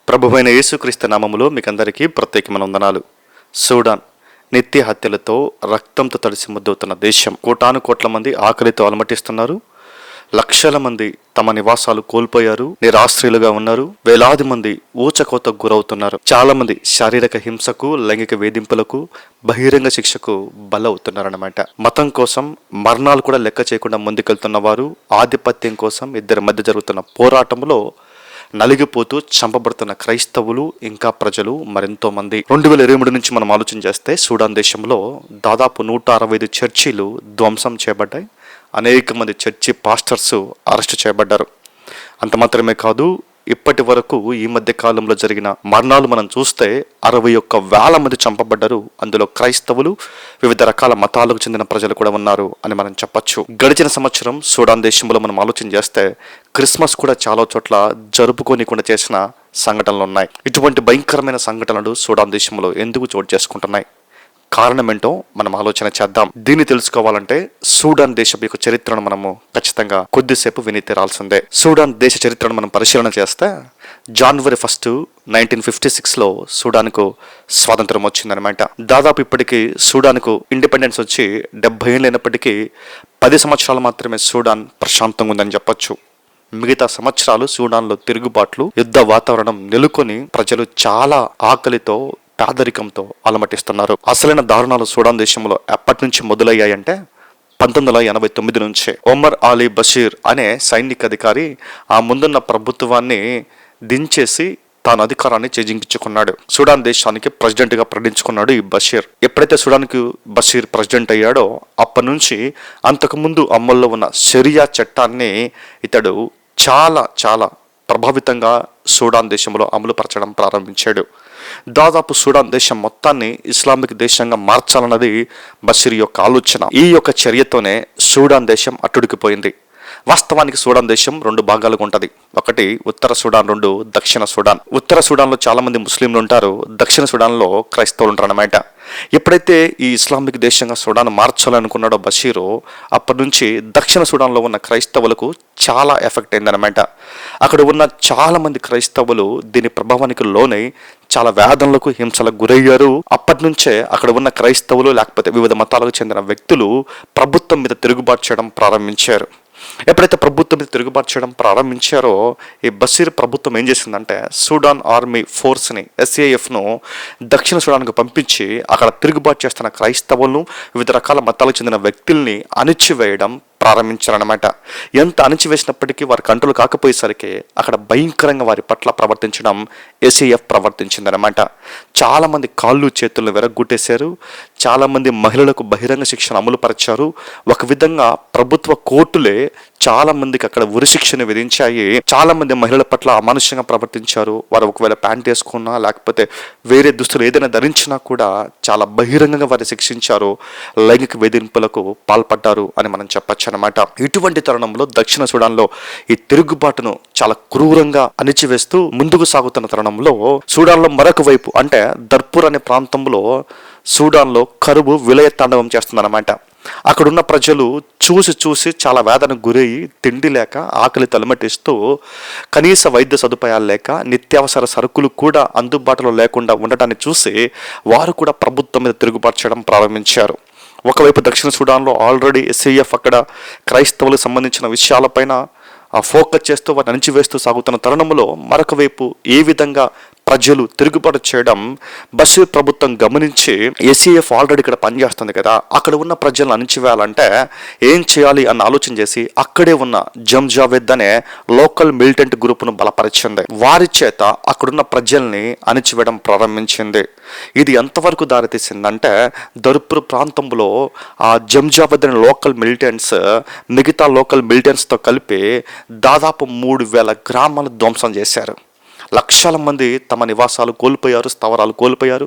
ప్రభువైన యేసుక్రీస్తు నామములో మీకందరికీ ప్రత్యేకమైన వందనాలు. సూడాన్ నిత్య హత్యలతో రక్తంతో తడిసి ముద్దవుతున్న దేశం. కోటాను కోట్ల మంది ఆకలితో అలమటిస్తున్నారు. లక్షల మంది తమ నివాసాలు కోల్పోయారు, నిరాశ్రయులుగా ఉన్నారు. వేలాది మంది ఊచకోతకు గురవుతున్నారు. చాలా మంది శారీరక హింసకు, లైంగిక వేధింపులకు, బహిరంగ శిక్షకు బలవుతున్నారన్నమాట. మతం కోసం మరణాలు కూడా లెక్క చేయకుండా ముందుకెళ్తున్న వారు, ఆధిపత్యం కోసం ఇద్దరి మధ్య జరుగుతున్న పోరాటంలో నలిగిపోతూ చంపబడుతున్న క్రైస్తవులు, ఇంకా ప్రజలు మరెంతో మంది. 2023 నుంచి మనం ఆలోచన చేస్తే సూడాన్ దేశంలో దాదాపు 165 చర్చీలు ధ్వంసం చేయబడ్డాయి. అనేక మంది చర్చి పాస్టర్స్ అరెస్ట్ చేయబడ్డారు. అంత మాత్రమే కాదు, ఇప్పటి వరకు ఈ మధ్య కాలంలో జరిగిన మరణాలు మనం చూస్తే 61,000 మంది చంపబడ్డారు. అందులో క్రైస్తవులు, వివిధ రకాల మతాలకు చెందిన ప్రజలు కూడా ఉన్నారు అని మనం చెప్పచ్చు. గడిచిన సంవత్సరం సూడాన్ దేశంలో మనం ఆలోచన చేస్తే క్రిస్మస్ కూడా చాలా చోట్ల జరుపుకోనికుండా చేసిన సంఘటనలు ఉన్నాయి. ఇటువంటి భయంకరమైన సంఘటనలు సూడాన్ దేశంలో ఎందుకు చోటు చేసుకుంటున్నాయి? కారణం ఏంటో మనం ఆలోచన చేద్దాం. దీన్ని తెలుసుకోవాలంటే సూడాన్ దేశం యొక్క చరిత్రను మనము ఖచ్చితంగా కొద్దిసేపు విని తీరాల్సిందే. సూడాన్ దేశ చరిత్రను మనం పరిశీలన చేస్తే జనవరి 1, 1956లో సూడాన్కు స్వాతంత్రం వచ్చిందనమాట. దాదాపు ఇప్పటికీ సూడాన్కు ఇండిపెండెన్స్ వచ్చి 70 ఏళ్ళు అయినప్పటికీ 10 సంవత్సరాలు మాత్రమే సూడాన్ ప్రశాంతంగా ఉందని చెప్పొచ్చు. మిగతా సంవత్సరాలు సూడాన్లో తిరుగుబాట్లు, యుద్ధ వాతావరణం నెలకొని ప్రజలు చాలా ఆకలితో, పేదరికంతో అలమటిస్తున్నారు. అసలైన దారుణాలు సూడాన్ దేశంలో ఎప్పటి నుంచి మొదలయ్యాయంటే 1989 నుంచే. ఒమర్ అలీ బషీర్ అనే సైనిక అధికారి ఆ ముందున్న ప్రభుత్వాన్ని దించేసి తాను అధికారాన్ని చేజించుకున్నాడు. సూడాన్ దేశానికి ప్రెసిడెంట్గా ప్రకటించుకున్నాడు ఈ బషీర్. ఎప్పుడైతే సూడాన్కి బషీర్ ప్రెసిడెంట్ అయ్యాడో అప్పటి నుంచి అంతకుముందు అమల్లో ఉన్న షరియా చట్టాన్ని ఇతడు చాలా ప్రభావితంగా సూడాన్ దేశంలో అమలుపరచడం ప్రారంభించాడు. దాదాపు సూడాన్ దేశం మొత్తాన్ని ఇస్లామిక్ దేశంగా మార్చాలన్నది బషీర్ యొక్క ఆలోచన. ఈ యొక్క చర్యతోనే సూడాన్ దేశం అట్టుడికిపోయింది. వాస్తవానికి సూడాన్ దేశం 2 భాగాలుగా ఉంటుంది. ఒకటి ఉత్తర సూడాన్, 2 దక్షిణ సూడాన్. ఉత్తర సూడాన్లో చాలా మంది ముస్లింలు ఉంటారు, దక్షిణ సూడాన్లో క్రైస్తవులు ఉంటారు అన్నమాట. ఎప్పుడైతే ఈ ఇస్లామిక్ దేశంగా సూడాన్ మార్చాలనుకున్నాడో బషీరు, అప్పటి నుంచి దక్షిణ సూడాన్లో ఉన్న క్రైస్తవులకు చాలా ఎఫెక్ట్ అయిందనమాట. అక్కడ ఉన్న చాలా మంది క్రైస్తవులు దీని ప్రభావానికి లోనై చాలా వేదనలకు, హింసలకు గురయ్యారు. అప్పటి నుంచే అక్కడ ఉన్న క్రైస్తవులు లేకపోతే వివిధ మతాలకు చెందిన వ్యక్తులు ప్రభుత్వం మీద తిరుగుబాటు చేయడం ప్రారంభించారు. ఎప్పుడైతే ప్రభుత్వం మీద తిరుగుబాటు చేయడం ప్రారంభించారో ఈ బషీర్ ప్రభుత్వం ఏం చేసిందంటే సూడాన్ ఆర్మీ ఫోర్స్ని, SAFను దక్షిణ సూడాన్కు పంపించి అక్కడ తిరుగుబాటు చేస్తున్న క్రైస్తవులను, వివిధ రకాల మతాలకు చెందిన వ్యక్తుల్ని అణిచివేయడం ప్రారంభించారనమాట. ఎంత అణిచివేసినప్పటికీ వారి కంట్రోల్ కాకపోయేసరికి అక్కడ భయంకరంగా వారి పట్ల ప్రవర్తించడం SAF ప్రవర్తించిందనమాట. చాలామంది కాళ్ళు చేతులను వెరగొట్టేశారు. చాలామంది మహిళలకు బహిరంగ శిక్షను అమలుపరిచారు. ఒక విధంగా ప్రభుత్వ కోర్టులే చాలా మందికి అక్కడ ఉరిశిక్షను విధించాయి. చాలా మంది మహిళల పట్ల అమానుషంగా ప్రవర్తించారు. వారు ఒకవేళ ప్యాంట్ వేసుకున్నా లేకపోతే వేరే దుస్తులు ఏదైనా ధరించినా కూడా చాలా బహిరంగంగా వారిని శిక్షించారు, లైంగిక వేధింపులకు పాల్పడ్డారు అని మనం చెప్పచ్చు అనమాట. ఇటువంటి తరుణంలో దక్షిణ సూడాన్లో ఈ తిరుగుబాటును చాలా క్రూరంగా అణిచివేస్తూ ముందుకు సాగుతున్న తరుణంలో సూడాన్లో మరొక వైపు అంటే దర్పూర్ అనే ప్రాంతంలో సూడాన్లో కరువు విలయ తాండవం చేస్తుందన్నమాట. అక్కడున్న ప్రజలు చూసి చాలా వేదనకు గురయ్యి తిండి లేక, ఆకలి తలమటిస్తూ, కనీస వైద్య సదుపాయాలు లేక, నిత్యావసర సరుకులు కూడా అందుబాటులో లేకుండా ఉండటాన్ని చూసి వారు కూడా ప్రభుత్వం మీద తిరుగుబాటు చేయడం ప్రారంభించారు. ఒకవైపు దక్షిణ సూడాన్లో ఆల్రెడీ SAF అక్కడ క్రైస్తవులకు సంబంధించిన విషయాలపైన ఫోకస్ చేస్తూ వారిని అణిచివేస్తూ సాగుతున్న తరుణంలో మరొక వైపు ఏ విధంగా ప్రజలు తిరుగుబాటు చేయడం బషీర్ ప్రభుత్వం గమనించి SAF ఆల్రెడీ ఇక్కడ పనిచేస్తుంది కదా, అక్కడ ఉన్న ప్రజలను అణిచివేయాలంటే ఏం చేయాలి అన్న ఆలోచన చేసి అక్కడే ఉన్న జంజావేద్ అనే లోకల్ మిలిటెంట్ గ్రూప్ను బలపరిచింది. వారి చేత అక్కడున్న ప్రజల్ని అణిచివేయడం ప్రారంభించింది. ఇది ఎంతవరకు దారితీసిందంటే దర్పూర్ ప్రాంతంలో ఆ జంజావేద్ అనే లోకల్ మిలిటెంట్స్ మిగతా లోకల్ మిలిటెంట్స్తో కలిపి దాదాపు 3,000 గ్రామాలు ధ్వంసం చేశారు. లక్షల మంది తమ నివాసాలు కోల్పోయారు, స్థావరాలు కోల్పోయారు,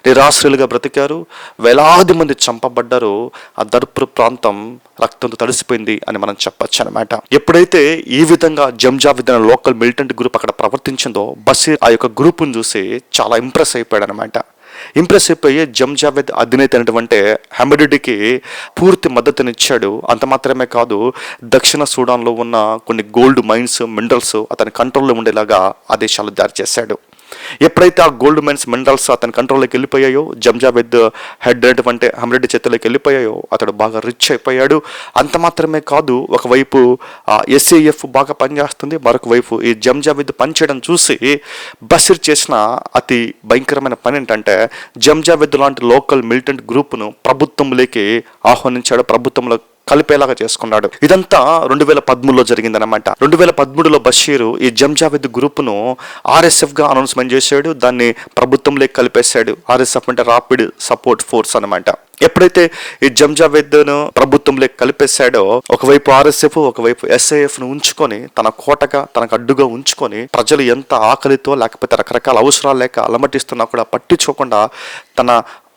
నిరాశ్రయులుగా బ్రతికారు. వేలాది మంది చంపబడ్డారు. ఆ దర్పూర్ ప్రాంతం రక్తంతో తడిసిపోయింది అని మనం చెప్పచ్చు అనమాట. ఎప్పుడైతే ఈ విధంగా జంజావేద్ అనే లోకల్ మిలిటెంట్ గ్రూప్ అక్కడ ప్రవర్తించిందో బషీర్ ఆ యొక్క గ్రూప్ను చూసి చాలా ఇంప్రెస్ అయిపోయాడు అనమాట. ఇంప్రెస్ అయిపోయి జంజావేద్ అధినేత అయినటువంటి హమీదుకి పూర్తి మద్దతునిచ్చాడు. అంత మాత్రమే కాదు, దక్షిణ సూడాన్లో ఉన్న కొన్ని గోల్డ్ మైన్స్, మినరల్స్ అతని కంట్రోల్లో ఉండేలాగా ఆదేశాలు జారీ చేశాడు. ఎప్పుడైతే ఆ గోల్డ్ మైన్స్ మినరల్స్ అతని కంట్రోల్లోకి వెళ్ళిపోయాయో, జంజావేద్ హెడ్ అంటే హమ్రెడ్డి చేతుల్లోకి వెళ్ళిపోయాయో, అతడు బాగా రిచ్ అయిపోయాడు. అంత మాత్రమే కాదు, ఒకవైపు ఎస్ఏఎఫ్ బాగా పనిచేస్తుంది, మరొక వైపు ఈ జంజావేద్ పనిచేయడం చూసి బషీర్ చేసిన అతి భయంకరమైన పని ఏంటంటే జంజావేద్ లాంటి లోకల్ మిలిటెంట్ గ్రూప్ను ప్రభుత్వంలోకి ఆహ్వానించాడు, ప్రభుత్వంలో కలిపేలాగా చేసుకున్నాడు. ఇదంతా 2013లో జరిగిందనమాట. 2013లో బషీరు ఈ జంజావేద్ గ్రూప్ను ఆర్ఎస్ఎఫ్గా అనౌన్స్మెంట్ చేశాడు, దాన్ని ప్రభుత్వంలోకి కలిపేశాడు. ఆర్ఎస్ఎఫ్ అంటే రాపిడ్ సపోర్ట్ ఫోర్స్ అనమాట. ఎప్పుడైతే ఈ జంజావేద్ను ప్రభుత్వంలోకి కలిపేశాడో, ఒకవైపు ఆర్ఎస్ఎఫ్, ఒకవైపు ఎస్ఐఎఫ్ను ఉంచుకొని తన కోటగా, తనకు అడ్డుగా ఉంచుకొని ప్రజలు ఎంత ఆకలితో లేకపోతే రకరకాల అవసరాలు లేక అలమటిస్తున్నా కూడా పట్టించుకోకుండా తన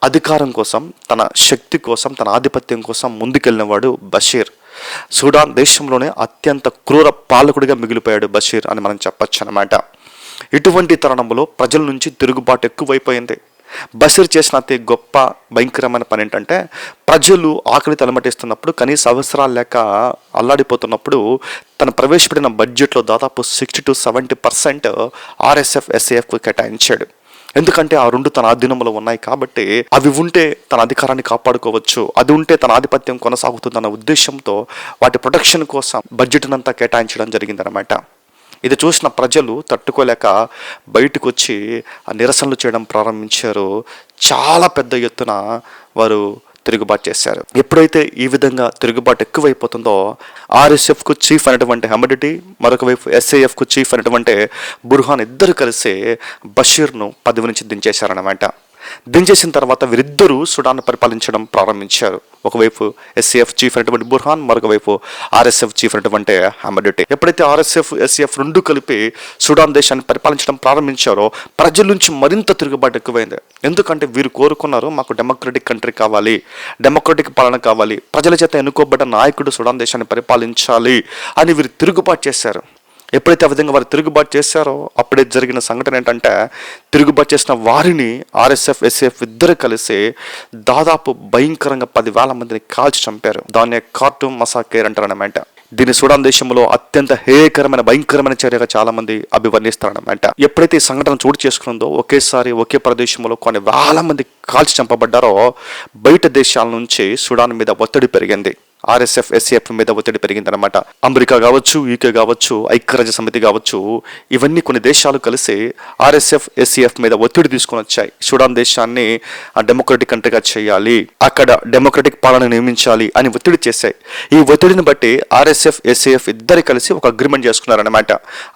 అధికారం కోసం, తన శక్తి కోసం, తన ఆధిపత్యం కోసం ముందుకెళ్ళినవాడు బషీర్. సూడాన్ దేశంలోనే అత్యంత క్రూర పాలకుడిగా మిగిలిపోయాడు బషీర్ అని మనం చెప్పచ్చు అనమాట. ఇటువంటి తరుణంలో ప్రజల నుంచి తిరుగుబాటు ఎక్కువైపోయింది. బషీర్ చేసిన అతి గొప్ప భయంకరమైన పని ఏంటంటే ప్రజలు ఆకలి తలమటిస్తున్నప్పుడు, కనీస అవసరాలు లేక అల్లాడిపోతున్నప్పుడు తను ప్రవేశపెట్టిన బడ్జెట్లో దాదాపు 60 to 70% ఆర్ఎస్ఎఫ్, ఎస్ఏఎఫ్కు కేటాయించాడు. ఎందుకంటే ఆ రెండు తన ఆధీనంలో ఉన్నాయి కాబట్టి అవి ఉంటే తన అధికారాన్ని కాపాడుకోవచ్చు, అది ఉంటే తన ఆధిపత్యం కొనసాగుతుందన్న ఉద్దేశంతో వాటి ప్రొటెక్షన్ కోసం బడ్జెట్నంతా కేటాయించడం జరిగిందనమాట. ఇది చూసిన ప్రజలు తట్టుకోలేక బయటకు వచ్చి నిరసనలు చేయడం ప్రారంభించారు. చాలా పెద్ద ఎత్తున వారు తిరుగుబాటు చేశారు. ఎప్పుడైతే ఈ విధంగా తిరుగుబాటు ఎక్కువైపోతుందో ఆర్ఎస్ఎఫ్కు చీఫ్ అనేటువంటి హమ్రెడ్డి, మరొక వైపు ఎస్ఏఎఫ్కు చీఫ్ అనేటువంటి బుర్హాన్ ఇద్దరు కలిసి బషీర్ను పదవి నుంచి దించేశారన్నమాట. దించేసిన తర్వాత వీరిద్దరూ సుడాన్ పరిపాలించడం ప్రారంభించారు. ఒకవైపు ఎస్ఏఎఫ్ చీఫ్ అనేటువంటి బుర్హాన్, మరొక వైపు ఆర్ఎస్ఎఫ్ చీఫ్ అనేటువంటి హమ్రెడ్డి. ఎప్పుడైతే ఆర్ఎస్ఎఫ్, ఎస్ఏఎఫ్ రెండు కలిపి సుడాన్ దేశాన్ని పరిపాలించడం ప్రారంభించారో ప్రజల నుంచి మరింత తిరుగుబాటు ఎక్కువైంది. ఎందుకంటే వీరు కోరుకున్నారు, మాకు డెమోక్రటిక్ కంట్రీ కావాలి, డెమోక్రటిక్ పాలన కావాలి, ప్రజల చేత ఎన్నుకోబడ్డ నాయకుడు సుడాన్ దేశాన్ని పరిపాలించాలి అని వీరు తిరుగుబాటు చేశారు. ఎప్పుడైతే ఆ విధంగా వారు తిరుగుబాటు చేశారో అప్పుడే జరిగిన సంఘటన ఏంటంటే తిరుగుబాటు చేసిన వారిని ఆర్ఎస్ఎఫ్, ఎస్ఏఎఫ్ ఇద్దరు కలిసి దాదాపు భయంకరంగా 10,000 మందిని కాల్చి చంపారు. దాన్ని కార్టూమ్ మసాకేర్ అంటారన్నమాట. దీన్ని సుడాన్ దేశంలో అత్యంత హేయకరమైన భయంకరమైన చర్యగా చాలా మంది అభివర్ణిస్తారన్నమాట. ఎప్పుడైతే ఈ సంఘటన చోటు చేసుకుందో ఒకేసారి ఒకే ప్రదేశంలో కొన్ని వేల మంది కాల్చి చంపబడ్డారో బయట దేశాల నుంచి సుడాన్ మీద ఒత్తిడి పెరిగింది. ఆర్ఎస్ఎఫ్, ఎస్ఏఎఫ్ మీద ఒత్తిడి పెరిగిందనమాట. అమెరికా కావచ్చు, యూకే కావచ్చు, ఐక్యరాజ్య సమితి కావచ్చు, ఇవన్నీ కొన్ని దేశాలు కలిసి ఆర్ఎస్ఎఫ్, ఎస్ఏఎఫ్ మీద ఒత్తిడి తీసుకొని వచ్చాయి. సుడాన్ దేశాన్ని డెమోక్రటిక్ కంట్రీగా చేయాలి, అక్కడ డెమోక్రటిక్ పాలన నియమించాలి అని ఒత్తిడి చేశాయి. ఈ ఒత్తిడిని బట్టి ఆర్ఎస్ఎఫ్, ఎస్ఏఎఫ్ ఇద్దరు కలిసి ఒక అగ్రిమెంట్ చేసుకున్నారనమాట.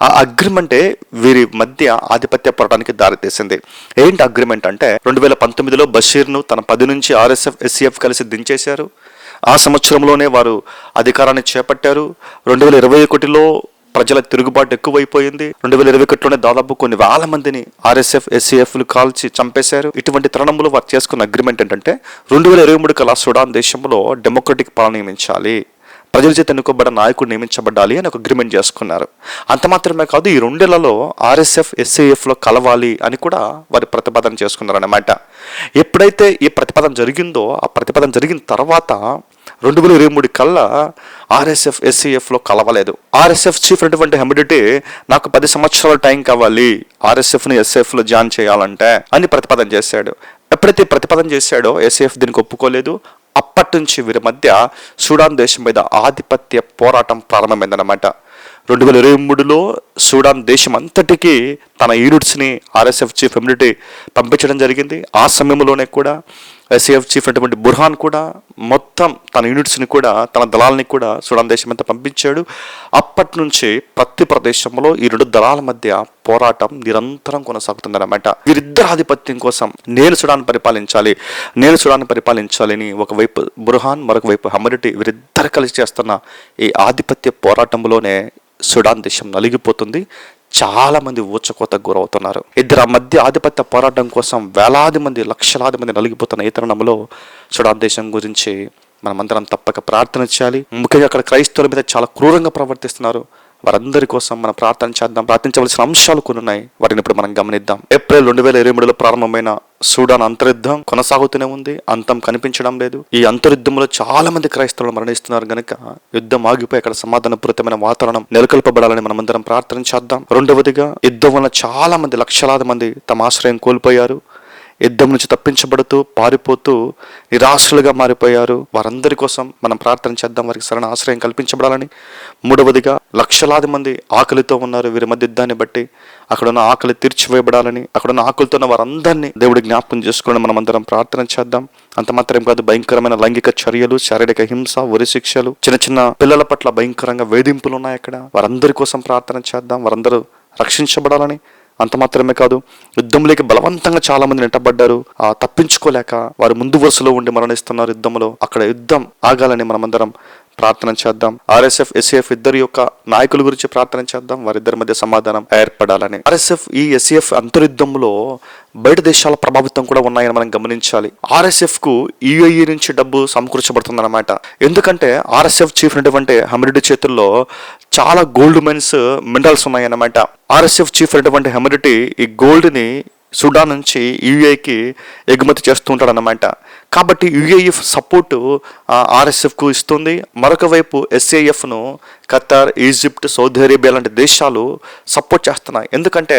ఆ అగ్రిమెంటే వీరి మధ్య ఆధిపత్య పోరాటానికి దారితీసింది. ఏంటి అగ్రిమెంట్ అంటే 2019లో బషీర్ను తన 10 నుంచి ఆర్ఎస్ఎఫ్, ఎస్ఏఎఫ్ కలిసి దించేశారు. ఆ సంవత్సరంలోనే వారు అధికారాన్ని చేపట్టారు. 2021లో ప్రజల తిరుగుబాటు ఎక్కువైపోయింది. 2021లోనే దాదాపు కొన్ని వేల మందిని ఆర్ఎస్ఎఫ్, ఎస్ఏఎఫ్లు కాల్చి చంపేశారు. ఇటువంటి తరుణంలో వారు చేసుకున్న అగ్రిమెంట్ ఏంటంటే 2023 కల్లా సుడాన్ దేశంలో డెమోక్రటిక్ పాలన నియమించాలి, ప్రజల చేత ఎన్నుకోబడ్డ నాయకుడు నియమించబడాలి అని ఒక అగ్రిమెంట్ చేసుకున్నారు. అంత మాత్రమే కాదు, ఈ 2 ఏళ్లలో ఆర్ఎస్ఎఫ్, ఎస్ఏఎఫ్లో కలవాలి అని కూడా వారి ప్రతిపాదన చేసుకున్నారన్నమాట. ఎప్పుడైతే ఈ ప్రతిపాదన జరిగిందో ఆ ప్రతిపాదన జరిగిన తర్వాత 2023 కల్లా ఆర్ఎస్ఎఫ్, ఎస్ఏఎఫ్లో కలవలేదు. ఆర్ఎస్ఎఫ్ చీఫ్ అనేటువంటి హమ్రెడ్డి నాకు 10 సంవత్సరాల టైం కావాలి ఆర్ఎస్ఎఫ్ని ఎస్ఏఎఫ్లో జాయిన్ చేయాలంటే అని ప్రతిపాదన చేశాడు. ఎప్పుడైతే ప్రతిపాదన చేశాడో ఎస్ఏఎఫ్ దీనికి ఒప్పుకోలేదు. అప్పటి నుంచి వీరి మధ్య సుడాన్ దేశం మీద ఆధిపత్య పోరాటం ప్రారంభమైందన్నమాట. 2023లో సుడాన్ దేశం అంతటికీ తన యూనిట్స్ని ఆర్ఎస్ఎఫ్ చీఫ్ హమ్రెడ్డి పంపించడం జరిగింది. ఆ సమయంలోనే కూడా ఎస్ఏఎఫ్ చీఫ్ అటువంటి బుర్హాన్ కూడా మొత్తం తన యూనిట్స్ని కూడా, తన దళాలని కూడా సుడాన్ దేశం అంతా పంపించాడు. అప్పటి నుంచి ప్రతి ప్రదేశంలో ఈ 2 దళాల మధ్య పోరాటం నిరంతరం కొనసాగుతుందన్నమాట. వీరిద్దరు ఆధిపత్యం కోసం నేను సుడాన్ పరిపాలించాలి అని ఒకవైపు బుర్హాన్, మరొక వైపు హమ్రెడ్డి వీరిద్దరు కలిసి చేస్తున్న ఈ ఆధిపత్య పోరాటంలోనే సుడాన్ దేశం నలిగిపోతుంది. చాలా మంది ఊచకోతకు గురవుతున్నారు. ఇద్దరు మధ్య ఆధిపత్య పోరాటం కోసం వేలాది మంది, లక్షలాది మంది నలిగిపోతున్న ఈ తరుణంలో సుడాన్ దేశం గురించి మనమందరం తప్పక ప్రార్థన చేయాలి. ముఖ్యంగా అక్కడ క్రైస్తవుల మీద చాలా క్రూరంగా ప్రవర్తిస్తున్నారు. వారందరి కోసం మనం ప్రార్థన చేద్దాం. ప్రార్థించవలసిన అంశాలు కొన్ని ఉన్నాయి, వాటిని ఇప్పుడు మనం గమనిద్దాం. ఏప్రిల్ 2023లో ప్రారంభమైన సూడాన్ అంతర్యుద్ధం కొనసాగుతూనే ఉంది, అంతం కనిపించడం లేదు. ఈ అంతర్యుద్ధంలో చాలా మంది క్రైస్తవులు మరణిస్తున్నారు గనుక యుద్ధం ఆగిపోయి అక్కడ సమాధానపూరితమైన వాతావరణం నెలకొల్పబడాలని మనమందరం ప్రార్థన చేద్దాం. రెండవదిగా, యుద్ధం వల్ల చాలా మంది, లక్షలాది మంది తమ ఆశ్రయం కోల్పోయారు. యుద్ధం నుంచి తప్పించబడుతూ పారిపోతూ నిరాశలుగా మారిపోయారు. వారందరి కోసం మనం ప్రార్థన చేద్దాం, వారికి సరైన ఆశ్రయం కల్పించబడాలని. మూడవదిగా, లక్షలాది మంది ఆకలితో ఉన్నారు. వీరి మధ్య యుద్ధాన్ని బట్టి అక్కడున్న ఆకలి తీర్చివేయబడాలని, అక్కడున్న ఆకలితో ఉన్న వారందరినీ దేవుడి జ్ఞాపకం చేసుకోవాలని మనం అందరం ప్రార్థన చేద్దాం. అంత మాత్రం కాదు, భయంకరమైన లైంగిక చర్యలు, శారీరక హింస, ఉరి శిక్షలు, చిన్న చిన్న పిల్లల పట్ల భయంకరంగా వేధింపులు ఉన్నాయి అక్కడ. వారందరి కోసం ప్రార్థన చేద్దాం, వారందరూ రక్షించబడాలని. అంత మాత్రమే కాదు, యుద్ధంలోకి బలవంతంగా చాలా మంది నెట్టబడ్డారు. తప్పించుకోలేక వారు ముందు వరుసలో ఉండి మరణిస్తున్నారు యుద్ధంలో. అక్కడ యుద్ధం ఆగాలని మనమందరం ప్రార్థన చేద్దాం. RSF, SAF ఇద్దరి యొక్క నాయకుల గురించి ప్రార్థన చేద్దాం, వారిద్దరి మధ్య సమాధానం ఏర్పడాలని. RSF, ఈ SAF అంతర్యుద్ధంలో బయట దేశాల ప్రభావితం కూడా ఉన్నాయని మనం గమనించాలి. RSF కు UAE నుంచి డబ్బు సమకూర్చబడుతుంది అన్నమాట. ఎందుకంటే RSF చీఫ్ అయినటువంటి హమిరెడ్డి చేతుల్లో చాలా గోల్డ్ మైన్స్, మినరల్స్ ఉన్నాయన్నమాట. RSF చీఫ్ అయినటువంటి హమిరెడ్డి ఈ గోల్డ్ ని సుడాన్ నుంచి UAEకి ఎగుమతి చేస్తూ ఉంటాడు అన్నమాట. కాబట్టి UAE సపోర్టు RSFకు ఇస్తుంది. మరొక వైపు SAFను ఖతార్, ఈజిప్ట్, సౌదీ అరేబియా లాంటి దేశాలు సపోర్ట్ చేస్తున్నాయి. ఎందుకంటే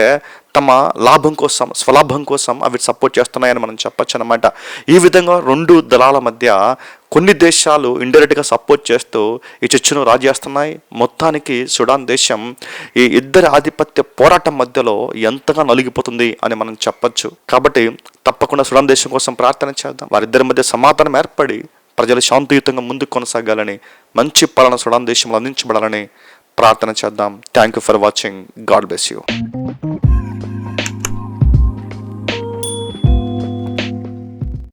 తమ లాభం కోసం, స్వలాభం కోసం అవి సపోర్ట్ చేస్తున్నాయని మనం చెప్పచ్చు అన్నమాట. ఈ విధంగా రెండు దళాల మధ్య కొన్ని దేశాలు ఇండైరెక్ట్గా సపోర్ట్ చేస్తూ ఈ చర్చను రాజేస్తున్నాయి. మొత్తానికి సుడాన్ దేశం ఈ ఇద్దరి ఆధిపత్య పోరాటం మధ్యలో ఎంతగా నలిగిపోతుంది అని మనం చెప్పచ్చు. కాబట్టి తప్పకుండా సుడాన్ దేశం కోసం ప్రార్థన చేద్దాం. వారిద్దరి మధ్య సమాధానం ఏర్పడి ప్రజలు శాంతియుతంగా ముందుకు కొనసాగాలని, మంచి పాలన సుడాన్ దేశంలో అందించబడాలని ప్రార్థన చేద్దాం. Thank you for watching. God bless you.